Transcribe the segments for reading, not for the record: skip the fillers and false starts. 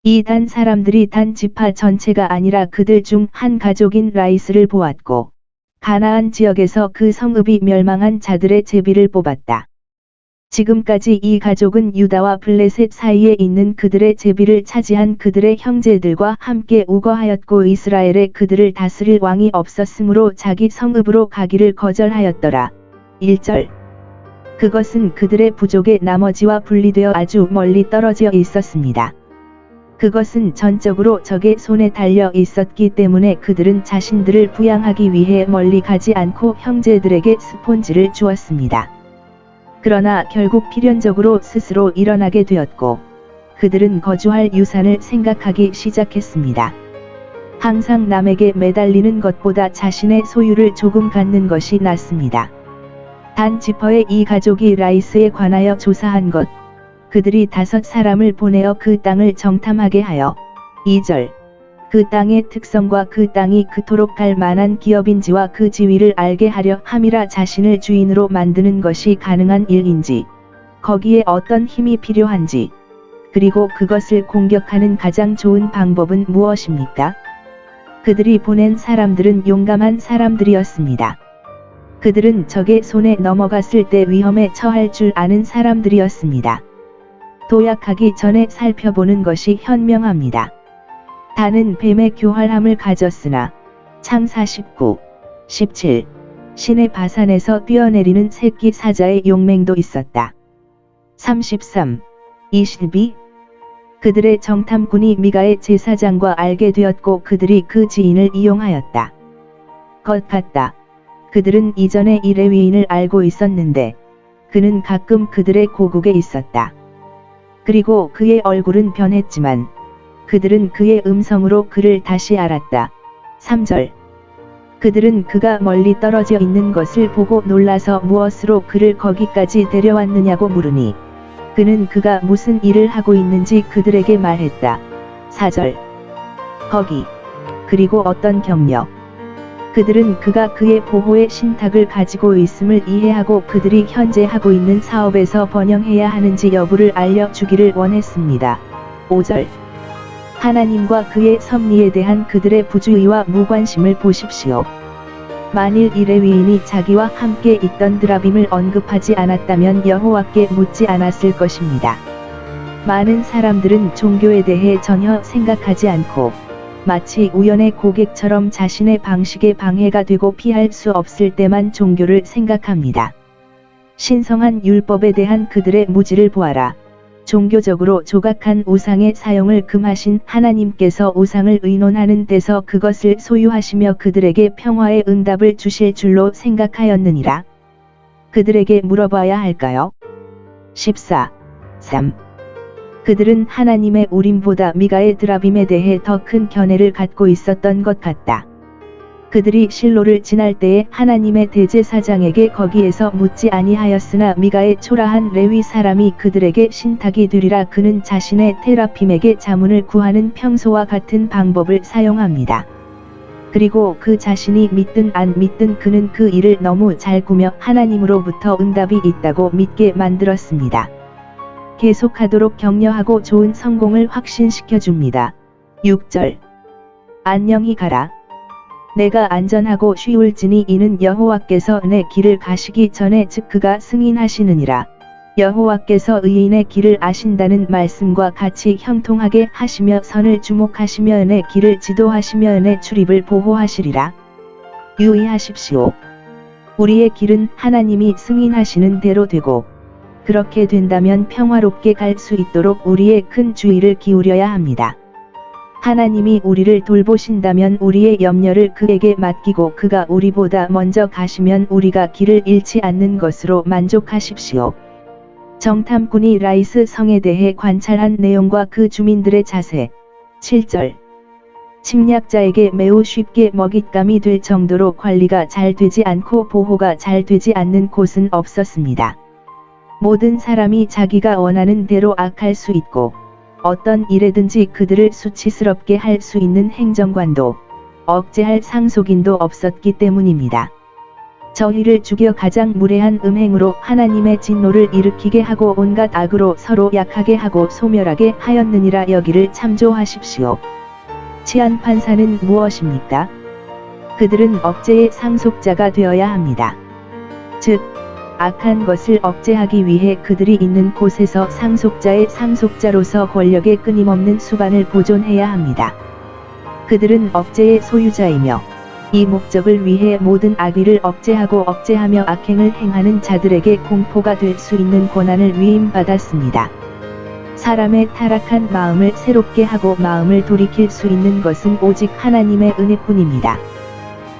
이 단 사람들이 단 지파 전체가 아니라 그들 중 한 가족인 라이스를 보았고 가나안 지역에서 그 성읍이 멸망한 자들의 제비를 뽑았다. 지금까지 이 가족은 유다와 블레셋 사이에 있는 그들의 제비를 차지한 그들의 형제들과 함께 우거하였고 이스라엘에 그들을 다스릴 왕이 없었으므로 자기 성읍으로 가기를 거절하였더라. 1절. 그것은 그들의 부족의 나머지와 분리되어 아주 멀리 떨어져 있었습니다. 그것은 전적으로 적의 손에 달려 있었기 때문에 그들은 자신들을 부양하기 위해 멀리 가지 않고 형제들에게 스폰지를 주었습니다. 그러나 결국 필연적으로 스스로 일어나게 되었고 그들은 거주할 유산을 생각하기 시작했습니다. 항상 남에게 매달리는 것보다 자신의 소유를 조금 갖는 것이 낫습니다. 단 지파의 이 가족이 라이스에 관하여 조사한 것, 그들이 5사람을 보내어 그 땅을 정탐하게 하여 2절. 그 땅의 특성과 그 땅이 그토록 갈 만한 기업인지와 그 지위를 알게 하려 함이라 자신을 주인으로 만드는 것이 가능한 일인지, 거기에 어떤 힘이 필요한지, 그리고 그것을 공격하는 가장 좋은 방법은 무엇입니까? 그들이 보낸 사람들은 용감한 사람들이었습니다. 그들은 적의 손에 넘어갔을 때 위험에 처할 줄 아는 사람들이었습니다. 도약하기 전에 살펴보는 것이 현명합니다. 단은 뱀의 교활함을 가졌으나 창사 19, 17 신의 바산에서 뛰어내리는 새끼 사자의 용맹도 있었다. 33, 22 그들의 정탐꾼이 미가의 제사장과 알게 되었고 그들이 그 지인을 이용하였다. 것 같다. 그들은 이전에 이 레위인을 알고 있었는데 그는 가끔 그들의 고국에 있었다. 그리고 그의 얼굴은 변했지만 그들은 그의 음성으로 그를 다시 알았다. 3절. 그들은 그가 멀리 떨어져 있는 것을 보고 놀라서 무엇으로 그를 거기까지 데려왔느냐고 물으니 그는 그가 무슨 일을 하고 있는지 그들에게 말했다. 4절. 거기. 그리고 어떤 경력. 그들은 그가 그의 보호의 신탁을 가지고 있음을 이해하고 그들이 현재 하고 있는 사업에서 번영해야 하는지 여부를 알려주기를 원했습니다. 5절. 하나님과 그의 섭리에 대한 그들의 부주의와 무관심을 보십시오. 만일 이 레위인이 자기와 함께 있던 드라빔을 언급하지 않았다면 여호와께 묻지 않았을 것입니다. 많은 사람들은 종교에 대해 전혀 생각하지 않고 마치 우연의 고객처럼 자신의 방식에 방해가 되고 피할 수 없을 때만 종교를 생각합니다. 신성한 율법에 대한 그들의 무지를 보아라. 종교적으로 조각한 우상의 사용을 금하신 하나님께서 우상을 의논하는 데서 그것을 소유하시며 그들에게 평화의 응답을 주실 줄로 생각하였느니라. 그들에게 물어봐야 할까요? 14, 3 그들은 하나님의 우림보다 미가의 드라빔에 대해 더 큰 견해를 갖고 있었던 것 같다. 그들이 실로를 지날 때에 하나님의 대제사장에게 거기에서 묻지 아니하였으나 미가의 초라한 레위 사람이 그들에게 신탁이 되리라. 그는 자신의 테라핌에게 자문을 구하는 평소와 같은 방법을 사용합니다. 그리고 그 자신이 믿든 안 믿든 그는 그 일을 너무 잘 꾸며 하나님으로부터 응답이 있다고 믿게 만들었습니다. 계속하도록 격려하고 좋은 성공을 확신시켜 줍니다. 6절. 안녕히 가라. 내가 안전하고 쉬울지니 이는 여호와께서 내 길을 가시기 전에 즉 그가 승인하시느니라. 여호와께서 의인의 길을 아신다는 말씀과 같이 형통하게 하시며 선을 주목하시며 내 길을 지도하시며 내 출입을 보호하시리라. 유의하십시오. 우리의 길은 하나님이 승인하시는 대로 되고 그렇게 된다면 평화롭게 갈 수 있도록 우리의 큰 주의를 기울여야 합니다. 하나님이 우리를 돌보신다면 우리의 염려를 그에게 맡기고 그가 우리보다 먼저 가시면 우리가 길을 잃지 않는 것으로 만족하십시오. 정탐꾼이 라이스 성에 대해 관찰한 내용과 그 주민들의 자세. 7절. 침략자에게 매우 쉽게 먹잇감이 될 정도로 관리가 잘 되지 않고 보호가 잘 되지 않는 곳은 없었습니다. 모든 사람이 자기가 원하는 대로 악할 수 있고 어떤 일에든지 그들을 수치스럽게 할 수 있는 행정관도 억제할 상속인도 없었기 때문입니다. 저희를 죽여 가장 무례한 음행으로 하나님의 진노를 일으키게 하고 온갖 악으로 서로 약하게 하고 소멸하게 하였느니라. 여기를 참조하십시오. 치안 판사는 무엇입니까? 그들은 억제의 상속자가 되어야 합니다. 즉, 악한 것을 억제하기 위해 그들이 있는 곳에서 상속자의 상속자로서 권력의 끊임없는 수반을 보존해야 합니다. 그들은 억제의 소유자이며 이 목적을 위해 모든 악의를 억제하고 억제하며 악행을 행하는 자들에게 공포가 될 수 있는 권한을 위임받았습니다. 사람의 타락한 마음을 새롭게 하고 마음을 돌이킬 수 있는 것은 오직 하나님의 은혜뿐입니다.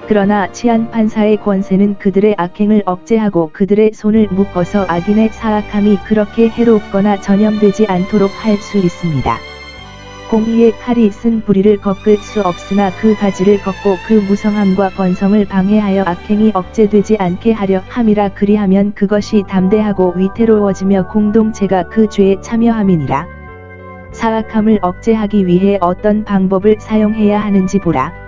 그러나 치안 판사의 권세는 그들의 악행을 억제하고 그들의 손을 묶어서 악인의 사악함이 그렇게 해롭거나 전염되지 않도록 할 수 있습니다. 공의의 칼이 쓴 부리를 꺾을 수 없으나 그 가지를 꺾고 그 무성함과 번성을 방해하여 악행이 억제되지 않게 하려 함이라. 그리하면 그것이 담대하고 위태로워지며 공동체가 그 죄에 참여함이니라. 사악함을 억제하기 위해 어떤 방법을 사용해야 하는지 보라.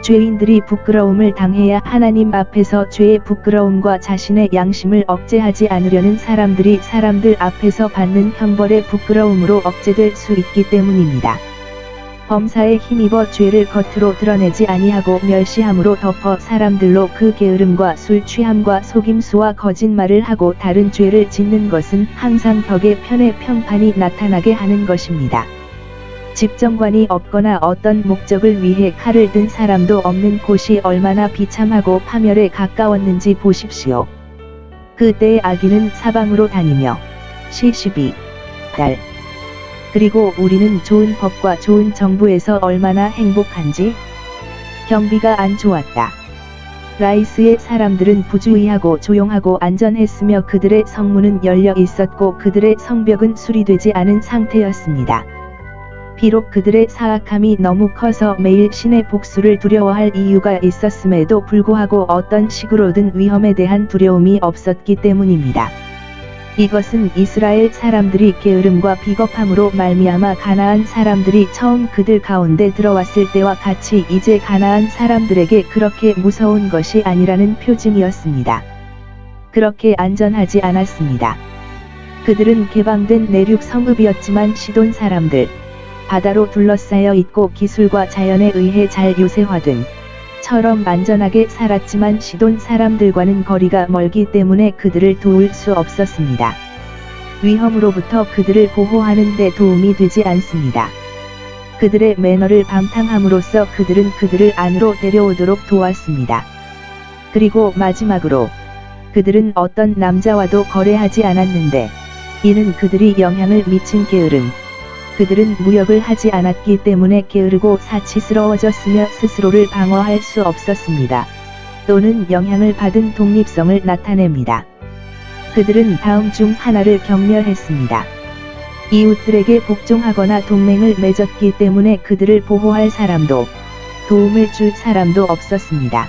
죄인들이 부끄러움을 당해야 하나님 앞에서 죄의 부끄러움과 자신의 양심을 억제하지 않으려는 사람들이 사람들 앞에서 받는 형벌의 부끄러움으로 억제될 수 있기 때문입니다. 범사에 힘입어 죄를 겉으로 드러내지 아니하고 멸시함으로 덮어 사람들로 그 게으름과 술 취함과 속임수와 거짓말을 하고 다른 죄를 짓는 것은 항상 덕의 편의 평판이 나타나게 하는 것입니다. 집정관이 없거나 어떤 목적을 위해 칼을 든 사람도 없는 곳이 얼마나 비참하고 파멸에 가까웠는지 보십시오. 그때의 악인은 사방으로 다니며 시12 달. 그리고 우리는 좋은 법과 좋은 정부에서 얼마나 행복한지. 경비가 안 좋았다. 라이스의 사람들은 부주의하고 조용하고 안전했으며 그들의 성문은 열려 있었고 그들의 성벽은 수리되지 않은 상태였습니다. 비록 그들의 사악함이 너무 커서 매일 신의 복수를 두려워할 이유가 있었음에도 불구하고 어떤 식으로든 위험에 대한 두려움이 없었기 때문입니다. 이것은 이스라엘 사람들이 게으름과 비겁함으로 말미암아 가나안 사람들이 처음 그들 가운데 들어왔을 때와 같이 이제 가나안 사람들에게 그렇게 무서운 것이 아니라는 표징이었습니다. 그렇게 안전하지 않았습니다. 그들은 개방된 내륙 성읍이었지만 시돈 사람들, 바다로 둘러싸여 있고 기술과 자연에 의해 잘 요새화된 처럼 안전하게 살았지만 시돈 사람들과는 거리가 멀기 때문에 그들을 도울 수 없었습니다. 위험으로부터 그들을 보호하는 데 도움이 되지 않습니다. 그들의 매너를 방탕함으로써 그들은 그들을 안으로 데려오도록 도왔습니다. 그리고 마지막으로 그들은 어떤 남자와도 거래하지 않았는데 이는 그들이 영향을 미친 게으름. 그들은 무역을 하지 않았기 때문에 게으르고 사치스러워졌으며 스스로를 방어할 수 없었습니다. 또는 영향을 받은 독립성을 나타냅니다. 그들은 다음 중 하나를 경멸했습니다. 이웃들에게 복종하거나 동맹을 맺었기 때문에 그들을 보호할 사람도 도움을 줄 사람도 없었습니다.